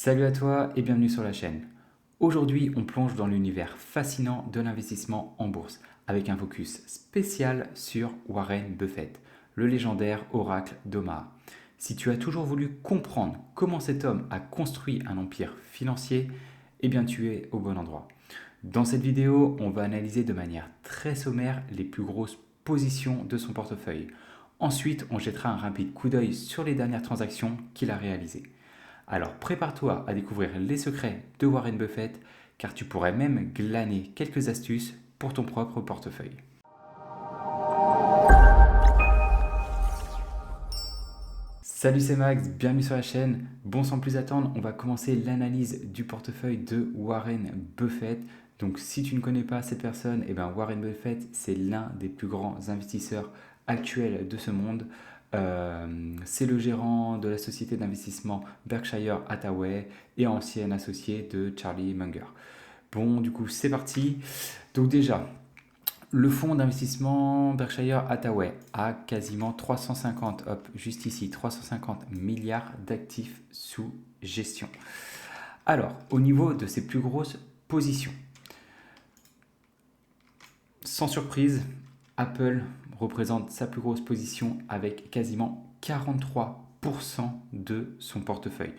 Salut à toi et bienvenue sur la chaîne. Aujourd'hui, on plonge dans l'univers fascinant de l'investissement en bourse avec un focus spécial sur Warren Buffett, le légendaire oracle d'Omaha. Si tu as toujours voulu comprendre comment cet homme a construit un empire financier, eh bien tu es au bon endroit. Dans cette vidéo, on va analyser de manière très sommaire les plus grosses positions de son portefeuille. Ensuite, on jettera un rapide coup d'œil sur les dernières transactions qu'il a réalisées. Alors prépare-toi à découvrir les secrets de Warren Buffett car tu pourrais même glaner quelques astuces pour ton propre portefeuille. Salut, c'est Max, bienvenue sur la chaîne. Bon, sans plus attendre, on va commencer l'analyse du portefeuille de Warren Buffett. Donc si tu ne connais pas cette personne, Warren Buffett, c'est l'un des plus grands investisseurs actuels de ce monde. C'est le gérant de la société d'investissement Berkshire Hathaway et ancien associé de Charlie Munger. Bon, du coup, c'est parti. Donc déjà, le fonds d'investissement Berkshire Hathaway a quasiment 350, hop, juste ici, 350 milliards d'actifs sous gestion. Alors, au niveau de ses plus grosses positions, sans surprise, Apple représente sa plus grosse position avec quasiment 43% de son portefeuille.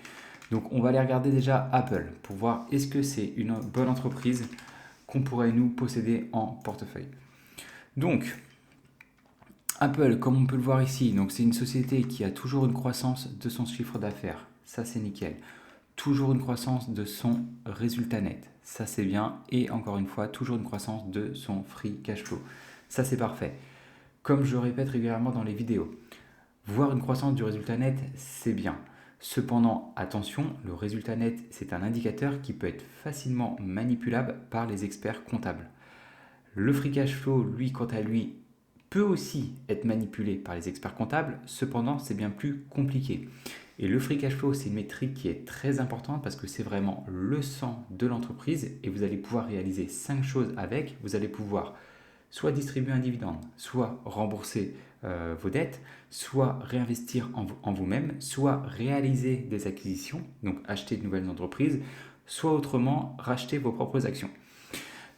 Donc on va aller regarder déjà Apple pour voir est-ce que c'est une bonne entreprise qu'on pourrait nous posséder en portefeuille. Donc Apple, comme on peut le voir ici, donc c'est une société qui a toujours une croissance de son chiffre d'affaires. Ça c'est nickel. Toujours une croissance de son résultat net. Ça c'est bien. Et encore une fois, toujours une croissance de son free cash flow. Ça c'est parfait. Comme je le répète régulièrement dans les vidéos, voir une croissance du résultat net, c'est bien. Cependant, attention, le résultat net, c'est un indicateur qui peut être facilement manipulable par les experts comptables. Le free cash flow, lui, quant à lui, peut aussi être manipulé par les experts comptables, cependant, c'est bien plus compliqué. Et le free cash flow, c'est une métrique qui est très importante parce que c'est vraiment le sang de l'entreprise et vous allez pouvoir réaliser 5 choses avec. Vous allez pouvoir soit distribuer un dividende, soit rembourser vos dettes, soit réinvestir en vous-même, soit réaliser des acquisitions, donc acheter de nouvelles entreprises, soit autrement racheter vos propres actions.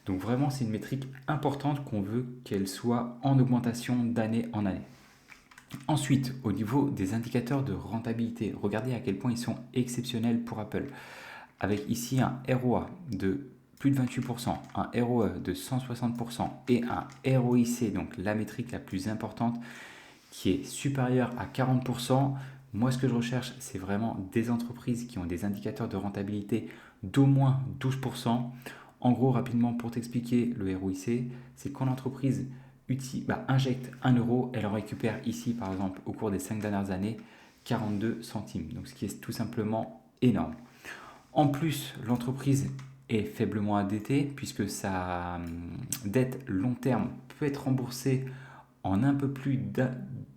Donc vraiment, c'est une métrique importante qu'on veut qu'elle soit en augmentation d'année en année. Ensuite, au niveau des indicateurs de rentabilité, regardez à quel point ils sont exceptionnels pour Apple. Avec ici un ROA de plus de 28%, un ROE de 160% et un ROIC, donc la métrique la plus importante, qui est supérieure à 40%. Moi, ce que je recherche, c'est vraiment des entreprises qui ont des indicateurs de rentabilité d'au moins 12%. En gros, rapidement, pour t'expliquer le ROIC, c'est quand l'entreprise injecte 1 euro, elle en récupère ici, par exemple, au cours des 5 dernières années, 42 centimes. Donc, ce qui est tout simplement énorme. En plus, l'entreprise est faiblement endettée puisque sa dette long terme peut être remboursée en un peu plus d'un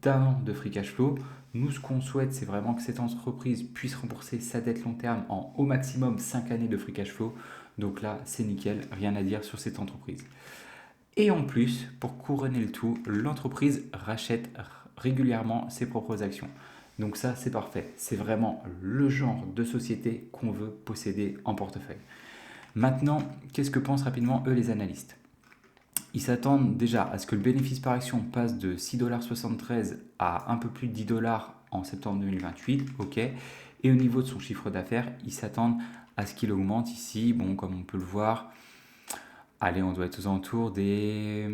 an de free cash flow. Nous, ce qu'on souhaite, c'est vraiment que cette entreprise puisse rembourser sa dette long terme en au maximum 5 années de free cash flow. Donc là, c'est nickel, rien à dire sur cette entreprise. Et en plus, pour couronner le tout, l'entreprise rachète régulièrement ses propres actions. Donc ça, c'est parfait. C'est vraiment le genre de société qu'on veut posséder en portefeuille. Maintenant, qu'est-ce que pensent rapidement eux les analystes? Ils s'attendent déjà à ce que le bénéfice par action passe de 6,73$ à un peu plus de 10$ en septembre 2028. Ok. Et au niveau de son chiffre d'affaires, ils s'attendent à ce qu'il augmente ici. Bon, comme on peut le voir, allez, on doit être aux alentours des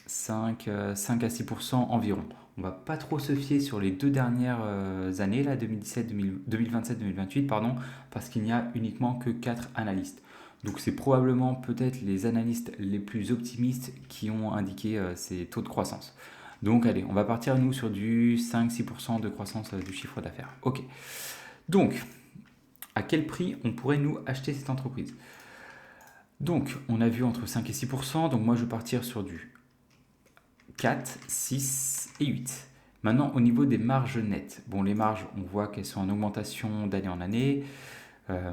5 à 6% environ. On ne va pas trop se fier sur les 2 dernières années, là, 2027-2028, pardon, parce qu'il n'y a uniquement que 4 analystes. Donc c'est probablement peut-être les analystes les plus optimistes qui ont indiqué ces taux de croissance. Donc allez, on va partir nous sur du 5-6% de croissance du chiffre d'affaires. Ok. Donc, à quel prix on pourrait nous acheter cette entreprise? Donc, on a vu entre 5 et 6%, donc moi je vais partir sur du 4, 6 et 8. Maintenant, au niveau des marges nettes, bon, les marges, on voit qu'elles sont en augmentation d'année en année.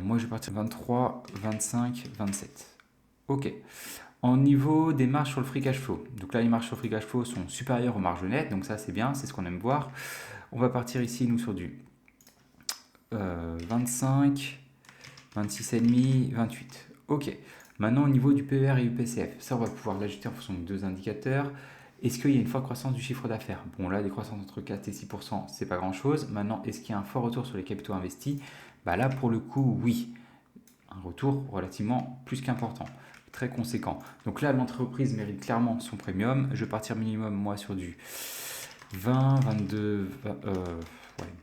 Moi, je vais partir 23, 25, 27. Ok. En niveau des marges sur le free cash flow, donc là, les marges sur le free cash flow sont supérieures aux marges nettes, donc ça, c'est bien, c'est ce qu'on aime voir. On va partir ici, nous, sur du 25, 26,5, 28. Ok. Maintenant, au niveau du PER et UPCF, ça, on va pouvoir l'ajouter en fonction de deux indicateurs. Est-ce qu'il y a une forte croissance du chiffre d'affaires? Bon, là, des croissances entre 4 et 6%, c'est pas grand-chose. Maintenant, est-ce qu'il y a un fort retour sur les capitaux investis? Bah là, pour le coup, oui. Un retour relativement plus qu'important, très conséquent. Donc là, l'entreprise mérite clairement son premium. Je vais partir minimum, moi, sur du 20, 22,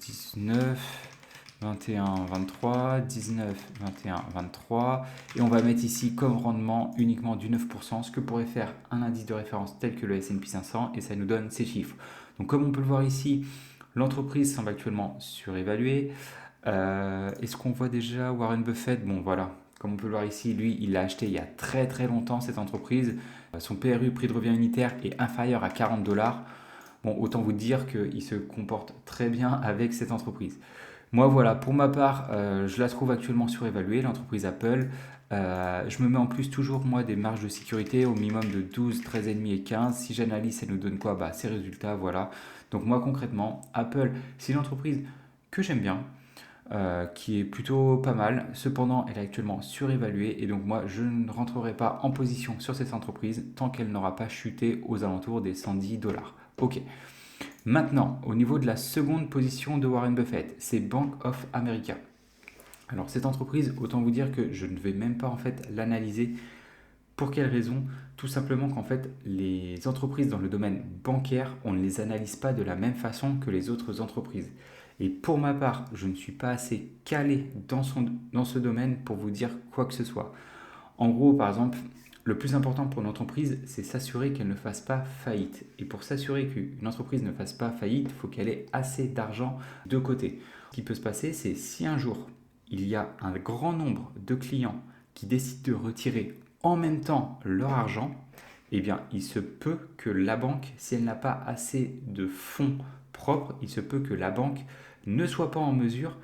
19, 21, 23, 19, 21, 23. Et on va mettre ici comme rendement uniquement du 9%, ce que pourrait faire un indice de référence tel que le S&P 500, et ça nous donne ces chiffres. Donc comme on peut le voir ici, l'entreprise semble actuellement surévaluée. Est-ce qu'on voit déjà Warren Buffett? Bon voilà, comme on peut le voir ici, lui, il l'a acheté il y a très très longtemps cette entreprise. Son PRU, prix de revient unitaire, est inférieur à 40 dollars. Bon, autant vous dire qu'il se comporte très bien avec cette entreprise. Moi, voilà, pour ma part, je la trouve actuellement surévaluée, l'entreprise Apple. Je me mets en plus toujours, moi, des marges de sécurité au minimum de 12, 13,5 et 15. Si j'analyse, ça nous donne quoi? Bah, ces résultats, voilà. Donc moi, concrètement, Apple, c'est une entreprise que j'aime bien, qui est plutôt pas mal. Cependant, elle est actuellement surévaluée et donc moi, je ne rentrerai pas en position sur cette entreprise tant qu'elle n'aura pas chuté aux alentours des 110 dollars. Ok. Maintenant, au niveau de la seconde position de Warren Buffett, c'est Bank of America. Alors cette entreprise, autant vous dire que je ne vais même pas en fait l'analyser. Pour quelle raison? Tout simplement qu'en fait, les entreprises dans le domaine bancaire, on ne les analyse pas de la même façon que les autres entreprises. Et pour ma part, je ne suis pas assez calé dans ce domaine pour vous dire quoi que ce soit. En gros, par exemple, le plus important pour une entreprise, c'est s'assurer qu'elle ne fasse pas faillite. Et pour s'assurer qu'une entreprise ne fasse pas faillite, il faut qu'elle ait assez d'argent de côté. Ce qui peut se passer, c'est si un jour, il y a un grand nombre de clients qui décident de retirer en même temps leur argent, eh bien, il se peut que la banque, si elle n'a pas assez de fonds propres, il se peut que la banque ne soit pas en mesure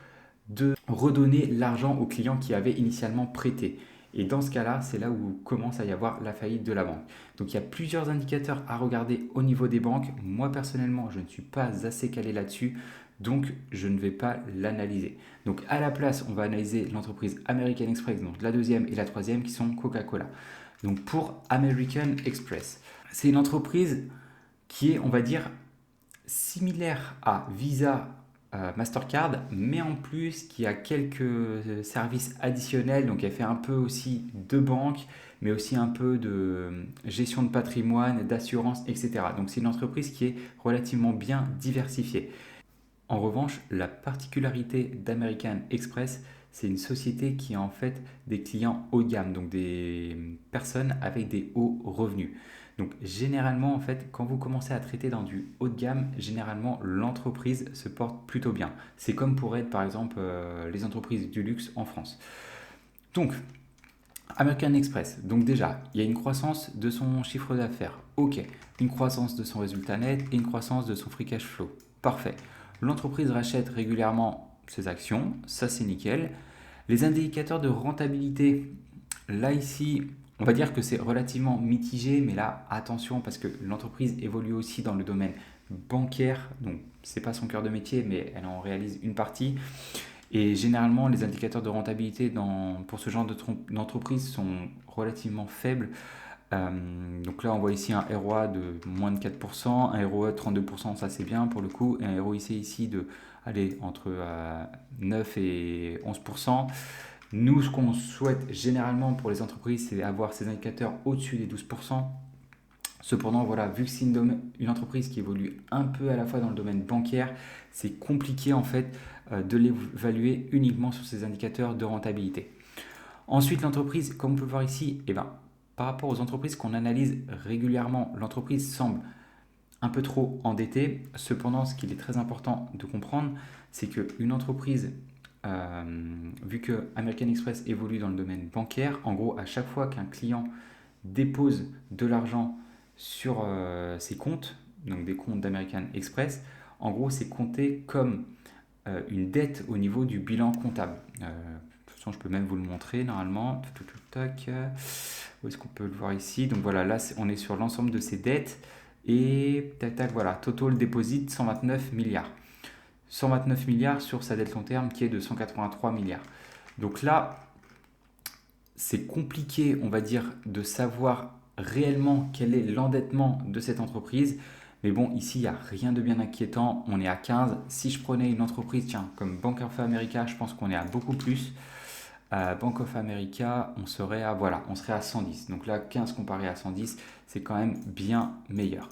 de redonner l'argent aux clients qui avaient initialement prêté. Et dans ce cas-là, c'est là où commence à y avoir la faillite de la banque. Donc il y a plusieurs indicateurs à regarder au niveau des banques. Moi personnellement, je ne suis pas assez calé là-dessus, donc je ne vais pas l'analyser. Donc à la place, on va analyser l'entreprise American Express, donc la deuxième et la troisième qui sont Coca-Cola. Donc pour American Express, c'est une entreprise qui est, on va dire, similaire à Visa, Mastercard, mais en plus qui a quelques services additionnels. Donc elle fait un peu aussi de banque, mais aussi un peu de gestion de patrimoine, d'assurance, etc. Donc c'est une entreprise qui est relativement bien diversifiée. En revanche, la particularité d'American Express, c'est une société qui a en fait des clients haut de gamme, donc des personnes avec des hauts revenus. Donc généralement, en fait, quand vous commencez à traiter dans du haut de gamme, généralement l'entreprise se porte plutôt bien. C'est comme pour être par exemple les entreprises du luxe en France. Donc, American Express, donc déjà, il y a une croissance de son chiffre d'affaires. Ok, une croissance de son résultat net et une croissance de son free cash flow. Parfait. L'entreprise rachète régulièrement ses actions, ça c'est nickel. Les indicateurs de rentabilité, là ici, on va dire que c'est relativement mitigé, mais là attention parce que l'entreprise évolue aussi dans le domaine bancaire, donc c'est pas son cœur de métier, mais elle en réalise une partie. Et généralement, les indicateurs de rentabilité pour ce genre d'entreprise sont relativement faibles. Donc là, on voit ici un ROA de moins de 4%, un ROE de 32%, ça c'est bien pour le coup, et un ROIC ici de entre 9 et 11%. Nous, ce qu'on souhaite généralement pour les entreprises, c'est avoir ces indicateurs au-dessus des 12%. Cependant, voilà, vu que c'est une entreprise qui évolue un peu à la fois dans le domaine bancaire, c'est compliqué en fait de l'évaluer uniquement sur ces indicateurs de rentabilité. Ensuite, l'entreprise, comme on peut le voir ici, par rapport aux entreprises qu'on analyse régulièrement, l'entreprise semble un peu trop endettée. Cependant, ce qu'il est très important de comprendre, c'est qu'une entreprise, vu que American Express évolue dans le domaine bancaire, en gros, à chaque fois qu'un client dépose de l'argent sur ses comptes, donc des comptes d'American Express, en gros, c'est compté comme une dette au niveau du bilan comptable. De toute façon, je peux même vous le montrer normalement. Où est-ce qu'on peut le voir ici? Donc voilà, là, on est sur l'ensemble de ces dettes. Et voilà, total deposit 129 milliards. 129 milliards sur sa dette long terme qui est de 183 milliards. Donc là, c'est compliqué, on va dire, de savoir réellement quel est l'endettement de cette entreprise. Mais bon, ici, il n'y a rien de bien inquiétant. On est à 15. Si je prenais une entreprise, tiens, comme Bank of America, je pense qu'on est à beaucoup plus. Bank of America, on serait à, voilà, on serait à 110. Donc là, 15 comparé à 110, c'est quand même bien meilleur.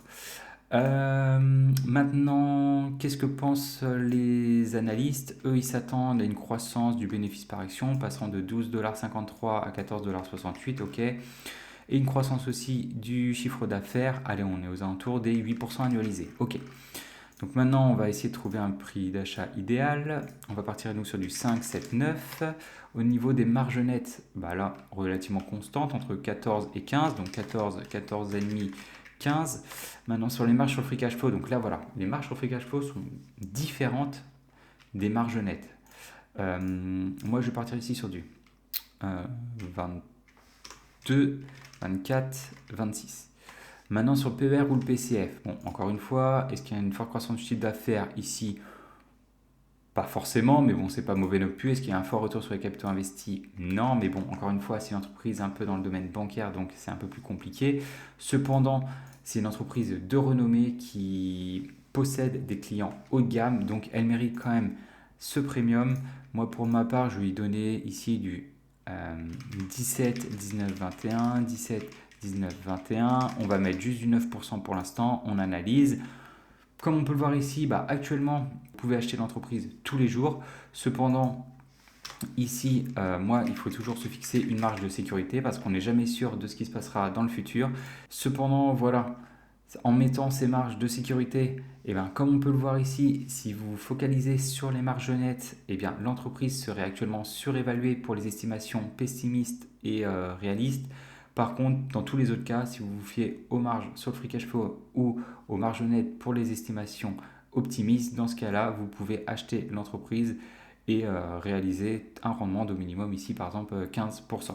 Maintenant, qu'est-ce que pensent les analystes? Eux, ils s'attendent à une croissance du bénéfice par action passant de 12,53 $ à 14,68 $, ok. Et une croissance aussi du chiffre d'affaires, allez, on est aux alentours des 8% annualisés, ok. Donc maintenant, on va essayer de trouver un prix d'achat idéal. On va partir nous sur du 5, 7, 9. Au niveau des marges nettes, bah là, relativement constante, entre 14 et 15. Donc 14, 14,5, 15. Maintenant, sur les marges sur le free cash flow, donc là, voilà, les marges sur le free cash flow sont différentes des marges nettes. Moi, je vais partir ici sur du 22, 24, 26. Maintenant, sur le PER ou le PCF, bon, encore une fois, est-ce qu'il y a une forte croissance du chiffre d'affaires ici? Pas forcément, mais bon, c'est pas mauvais non plus. Est-ce qu'il y a un fort retour sur les capitaux investis? Non, mais bon, encore une fois, c'est une entreprise un peu dans le domaine bancaire, donc c'est un peu plus compliqué. Cependant, c'est une entreprise de renommée qui possède des clients haut de gamme, donc elle mérite quand même ce premium. Moi, pour ma part, je vais lui donner ici du 17, 19, 21, 17, 19, 21. On va mettre juste du 9% pour l'instant, on analyse. Comme on peut le voir ici, bah, actuellement, vous pouvez acheter l'entreprise tous les jours. Cependant, ici, moi, il faut toujours se fixer une marge de sécurité parce qu'on n'est jamais sûr de ce qui se passera dans le futur. Cependant, voilà, en mettant ces marges de sécurité, et bien, comme on peut le voir ici, si vous vous focalisez sur les marges nettes, et bien, l'entreprise serait actuellement surévaluée pour les estimations pessimistes et réalistes. Par contre, dans tous les autres cas, si vous vous fiez aux marges sur le free cash flow ou aux marges nettes pour les estimations optimistes, dans ce cas-là, vous pouvez acheter l'entreprise et réaliser un rendement d'au minimum ici, par exemple 15%.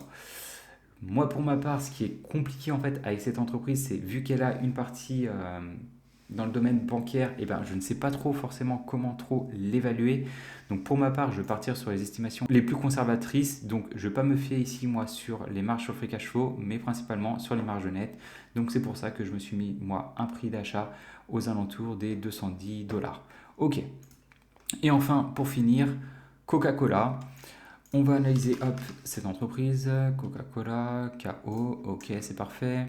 Moi, pour ma part, ce qui est compliqué en fait avec cette entreprise, c'est vu qu'elle a une partie dans le domaine bancaire, et ben, je ne sais pas trop forcément comment trop l'évaluer. Donc pour ma part, je vais partir sur les estimations les plus conservatrices. Donc je ne vais pas me fier ici moi sur les marges sur free cash flow, mais principalement sur les marges nettes. Donc c'est pour ça que je me suis mis moi un prix d'achat aux alentours des 210 $. Ok. Et enfin, pour finir, Coca-Cola. On va analyser hop, cette entreprise, Coca-Cola, KO, ok, c'est parfait.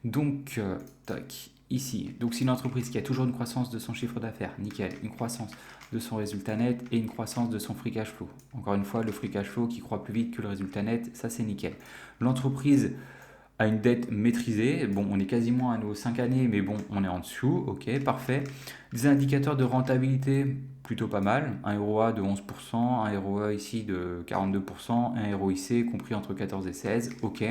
Donc, tac, ici. Donc, c'est une entreprise qui a toujours une croissance de son chiffre d'affaires, nickel. Une croissance de son résultat net et une croissance de son free cash flow. Encore une fois, le free cash flow qui croît plus vite que le résultat net, ça c'est nickel. L'entreprise a une dette maîtrisée. Bon, on est quasiment à nos 5 années, mais bon, on est en dessous. Ok, parfait. Des indicateurs de rentabilité plutôt pas mal. Un ROA de 11%, un ROA ici de 42%, un ROIC compris entre 14 et 16. Ok.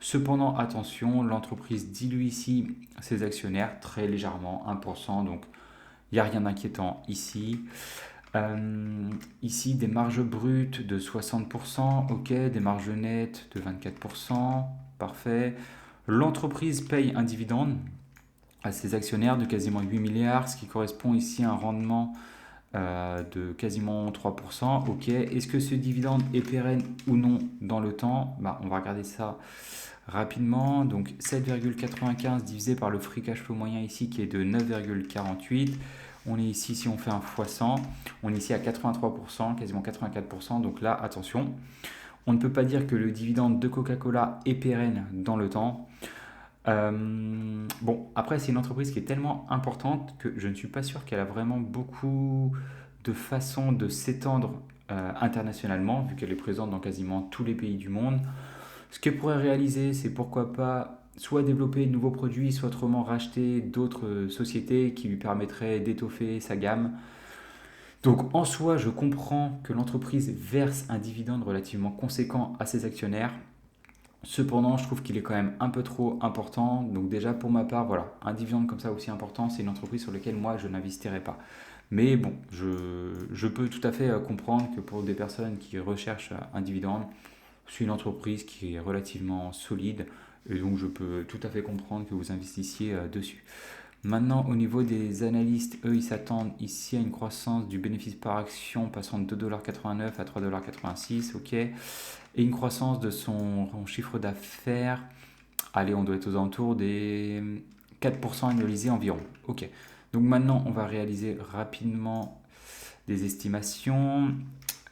Cependant, attention, l'entreprise dilue ici ses actionnaires très légèrement, 1%. Donc, il n'y a rien d'inquiétant ici. Ici, des marges brutes de 60%, ok, des marges nettes de 24%, parfait. L'entreprise paye un dividende à ses actionnaires de quasiment 8 milliards, ce qui correspond ici à un rendement de quasiment 3%, ok. Est-ce que ce dividende est pérenne ou non dans le temps? Bah, on va regarder ça rapidement. Donc 7,95 divisé par le free cash flow moyen ici qui est de 9,48. On est ici, si on fait un x100, on est ici à 83%, quasiment 84%. Donc là, attention, on ne peut pas dire que le dividende de Coca-Cola est pérenne dans le temps. Bon, après, c'est une entreprise qui est tellement importante que je ne suis pas sûr qu'elle a vraiment beaucoup de façons de s'étendre internationalement, vu qu'elle est présente dans quasiment tous les pays du monde. Ce qu'elle pourrait réaliser, c'est pourquoi pas soit développer de nouveaux produits, soit autrement racheter d'autres sociétés qui lui permettraient d'étoffer sa gamme. Donc en soi, je comprends que l'entreprise verse un dividende relativement conséquent à ses actionnaires. Cependant, je trouve qu'il est quand même un peu trop important. Donc déjà pour ma part, voilà, un dividende comme ça aussi important, c'est une entreprise sur laquelle moi je n'investirais pas. Mais bon, je peux tout à fait comprendre que pour des personnes qui recherchent un dividende, c'est une entreprise qui est relativement solide et donc je peux tout à fait comprendre que vous investissiez dessus. Maintenant, au niveau des analystes, eux, ils s'attendent ici à une croissance du bénéfice par action passant de 2,89 $ à 3,86 $, ok. Et une croissance de son chiffre d'affaires, allez, on doit être aux alentours des 4% annualisés environ, ok. Donc maintenant, on va réaliser rapidement des estimations.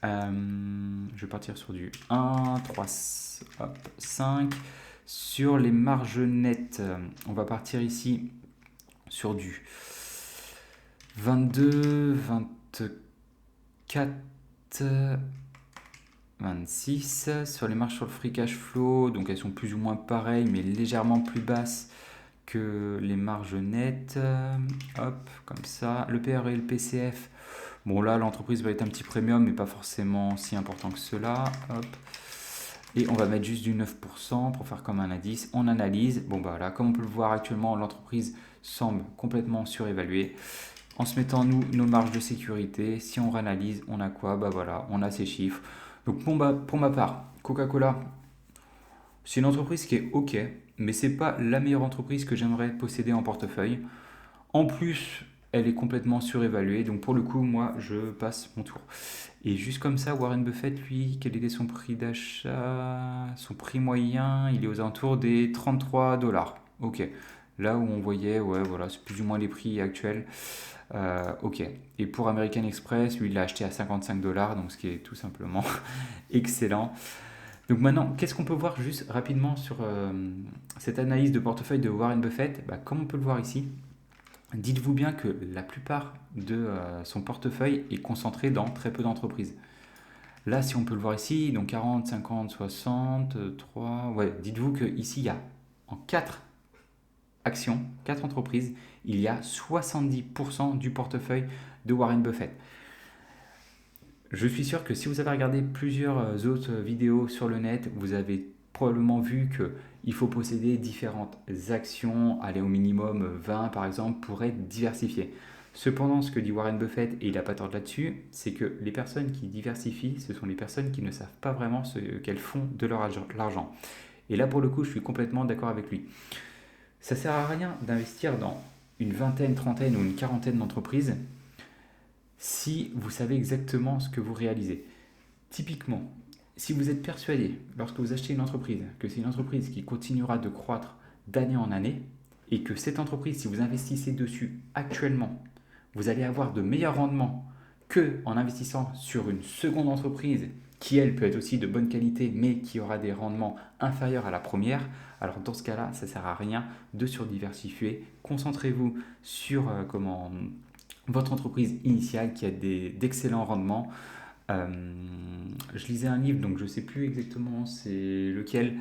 Je vais partir sur du 1, 3, hop, 5. Sur les marges nettes, on va partir ici sur du 22, 24, 26. Sur les marges sur le free cash flow, donc elles sont plus ou moins pareilles, mais légèrement plus basses que les marges nettes. Hop, comme ça. Le PRE et le PCF. Bon, là, l'entreprise va être un petit premium, mais pas forcément si important que cela. Hop. Et on va mettre juste du 9% pour faire comme un indice. On analyse. Bon, bah là, comme on peut le voir actuellement, l'entreprise semble complètement surévaluée. En se mettant, nous, nos marges de sécurité, si on réanalyse, on a quoi? Bah voilà, on a ces chiffres. Donc, bon, bah, pour ma part, Coca-Cola, c'est une entreprise qui est OK, mais c'est pas la meilleure entreprise que j'aimerais posséder en portefeuille. En plus, elle est complètement surévaluée. Donc pour le coup, moi, je passe mon tour. Et juste comme ça, Warren Buffett, lui, quel était son prix d'achat? Son prix moyen, il est aux alentours des 33 $. Ok. Là où on voyait, ouais, voilà, c'est plus ou moins les prix actuels. Ok. Et pour American Express, lui, il l'a acheté à 55 $, donc ce qui est tout simplement excellent. Donc maintenant, qu'est-ce qu'on peut voir juste rapidement sur cette analyse de portefeuille de Warren Buffett? Bah, comme on peut le voir ici, dites-vous bien que la plupart de son portefeuille est concentré dans très peu d'entreprises. Là, si on peut le voir ici, donc 40, 50, 60, 3, ouais, dites-vous qu'ici, il y a en 4 actions, 4 entreprises, il y a 70% du portefeuille de Warren Buffett. Je suis sûr que si vous avez regardé plusieurs autres vidéos sur le net, vous avez probablement vu qu'il faut posséder différentes actions, aller au minimum 20 par exemple, pour être diversifié. Cependant, ce que dit Warren Buffett, et il n'a pas tort là-dessus, c'est que les personnes qui diversifient, ce sont les personnes qui ne savent pas vraiment ce qu'elles font de leur argent. Et là, pour le coup, je suis complètement d'accord avec lui. Ça ne sert à rien d'investir dans une vingtaine, trentaine ou une quarantaine d'entreprises si vous savez exactement ce que vous réalisez. Typiquement, si vous êtes persuadé, lorsque vous achetez une entreprise, que c'est une entreprise qui continuera de croître d'année en année, et que cette entreprise, si vous investissez dessus actuellement, vous allez avoir de meilleurs rendements que en investissant sur une seconde entreprise qui, elle, peut être aussi de bonne qualité, mais qui aura des rendements inférieurs à la première, alors dans ce cas-là, ça ne sert à rien de surdiversifier. Concentrez-vous sur votre entreprise initiale qui a d'excellents rendements. Je lisais un livre, donc je ne sais plus exactement c'est lequel,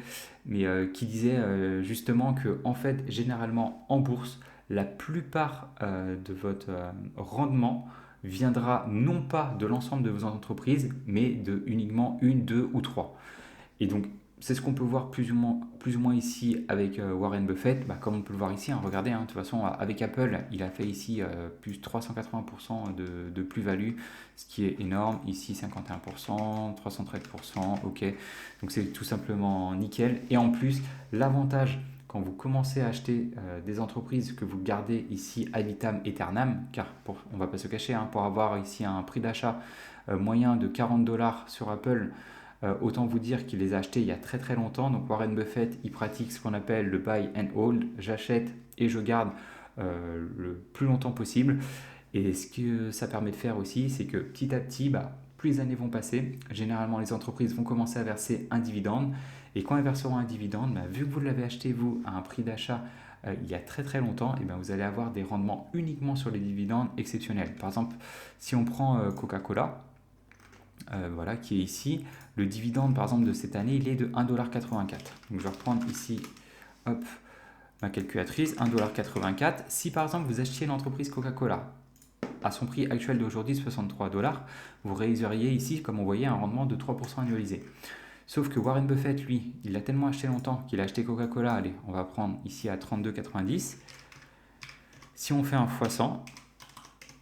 mais qui disait justement que en fait, généralement en bourse, la plupart de votre rendement viendra non pas de l'ensemble de vos entreprises, mais de uniquement une, deux ou trois. Et donc, c'est ce qu'on peut voir plus ou moins ici avec Warren Buffett. Bah, comme on peut le voir ici, hein, regardez, hein, de toute façon, avec Apple, il a fait ici plus 380% de plus-value, ce qui est énorme. Ici, 51%, 313%, ok. Donc, c'est tout simplement nickel. Et en plus, l'avantage, quand vous commencez à acheter des entreprises que vous gardez ici ad vitam aeternam, car on ne va pas se cacher, hein, pour avoir ici un prix d'achat moyen de 40 $ sur Apple, autant vous dire qu'il les a achetés il y a très très longtemps. Donc Warren Buffett, il pratique ce qu'on appelle le buy and hold. J'achète et je garde le plus longtemps possible. Et ce que ça permet de faire aussi, c'est que petit à petit, bah, plus les années vont passer, généralement les entreprises vont commencer à verser un dividende. Et quand elles verseront un dividende, bah, vu que vous l'avez acheté vous à un prix d'achat il y a très très longtemps, et ben vous allez avoir des rendements uniquement sur les dividendes exceptionnels. Par exemple, si on prend Coca-Cola, voilà, qui est ici. Le dividende, par exemple, de cette année, il est de 1,84 $. Donc, je vais reprendre ici, hop, ma calculatrice, 1,84 $. Si, par exemple, vous achetiez l'entreprise Coca-Cola à son prix actuel d'aujourd'hui, 63 $, vous réaliseriez ici, comme on voyait, un rendement de 3% annualisé. Sauf que Warren Buffett, lui, il l'a tellement acheté longtemps qu'il a acheté Coca-Cola, allez, on va prendre ici à 32,90 $. Si on fait un x 100,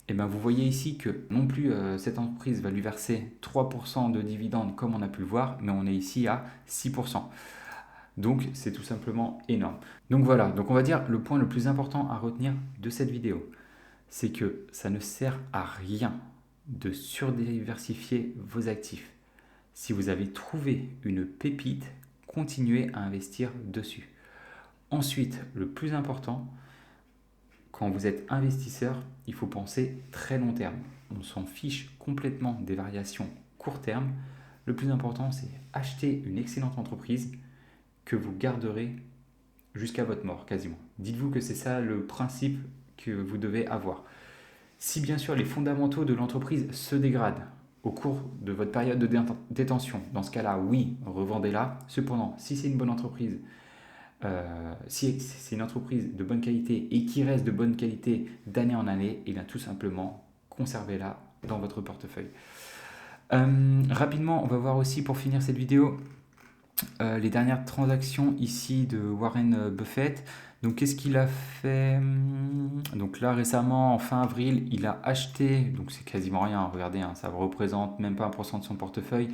et ben vous voyez ici que non plus cette entreprise va lui verser 3% de dividendes comme on a pu le voir, mais on est ici à 6%. Donc c'est tout simplement énorme. Donc voilà, donc on va dire le point le plus important à retenir de cette vidéo, c'est que ça ne sert à rien de surdiversifier vos actifs. Si vous avez trouvé une pépite, continuez à investir dessus. Ensuite, le plus important, quand vous êtes investisseur, il faut penser très long terme. On s'en fiche complètement des variations court terme. Le plus important, c'est acheter une excellente entreprise que vous garderez jusqu'à votre mort, quasiment. Dites-vous que c'est ça le principe que vous devez avoir. Si bien sûr les fondamentaux de l'entreprise se dégradent au cours de votre période de détention, dans ce cas-là, oui, revendez-la. Cependant, si c'est une bonne entreprise, si c'est une entreprise de bonne qualité et qui reste de bonne qualité d'année en année, et bien tout simplement, conservez-la dans votre portefeuille. Rapidement, on va voir aussi pour finir cette vidéo les dernières transactions ici de Warren Buffett. Donc qu'est-ce qu'il a fait? Donc là récemment, en fin avril, il a acheté, donc c'est quasiment rien, regardez, hein, ça représente même pas 1% de son portefeuille,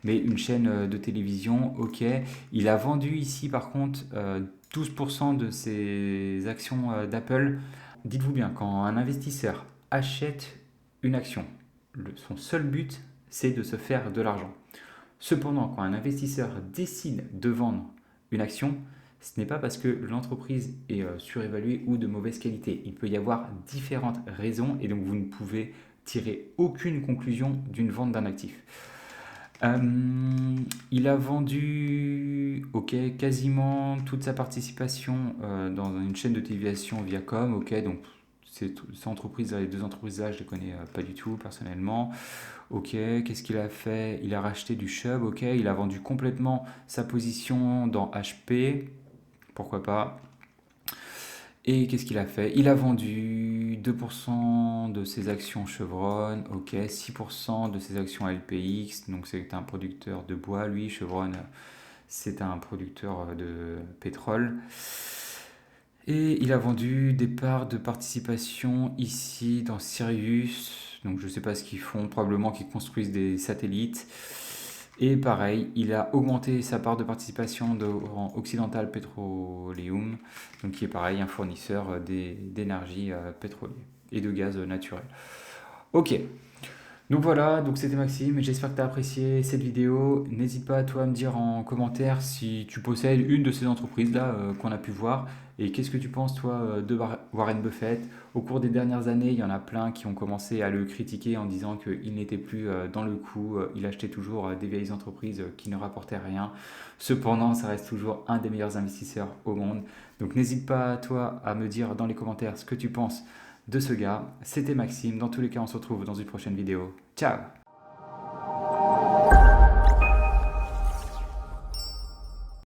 mais une chaîne de télévision, ok. Il a vendu ici par contre 12% de ses actions d'Apple. Dites-vous bien, quand un investisseur achète une action, son seul but, c'est de se faire de l'argent. Cependant, quand un investisseur décide de vendre une action, ce n'est pas parce que l'entreprise est surévaluée ou de mauvaise qualité. Il peut y avoir différentes raisons et donc vous ne pouvez tirer aucune conclusion d'une vente d'un actif. Il a vendu quasiment toute sa participation dans une chaîne de télévision Viacom. Donc ces entreprises, les deux entreprises-là, je ne les connais pas du tout personnellement. Ok, qu'est-ce qu'il a fait? Il a racheté du Chubb, ok. Il a vendu complètement sa position dans HP, pourquoi pas. Et qu'est-ce qu'il a fait? Il a vendu 2% de ses actions Chevron, ok. 6% de ses actions LPX, donc c'est un producteur de bois, lui, Chevron, c'est un producteur de pétrole. Et il a vendu des parts de participation ici dans Sirius. Donc je ne sais pas ce qu'ils font, probablement qu'ils construisent des satellites. Et pareil, il a augmenté sa part de participation dans Occidental Petroleum, donc qui est pareil, un fournisseur d'énergie pétrolière et de gaz naturel. Ok, donc voilà, donc c'était Maxime, j'espère que tu as apprécié cette vidéo. N'hésite pas toi à me dire en commentaire si tu possèdes une de ces entreprises-là qu'on a pu voir et qu'est-ce que tu penses toi de Warren Buffett. Au cours des dernières années, il y en a plein qui ont commencé à le critiquer en disant qu'il n'était plus dans le coup, il achetait toujours des vieilles entreprises qui ne rapportaient rien. Cependant, ça reste toujours un des meilleurs investisseurs au monde. Donc n'hésite pas toi à me dire dans les commentaires ce que tu penses de ce gars. C'était Maxime. Dans tous les cas, on se retrouve dans une prochaine vidéo. Ciao!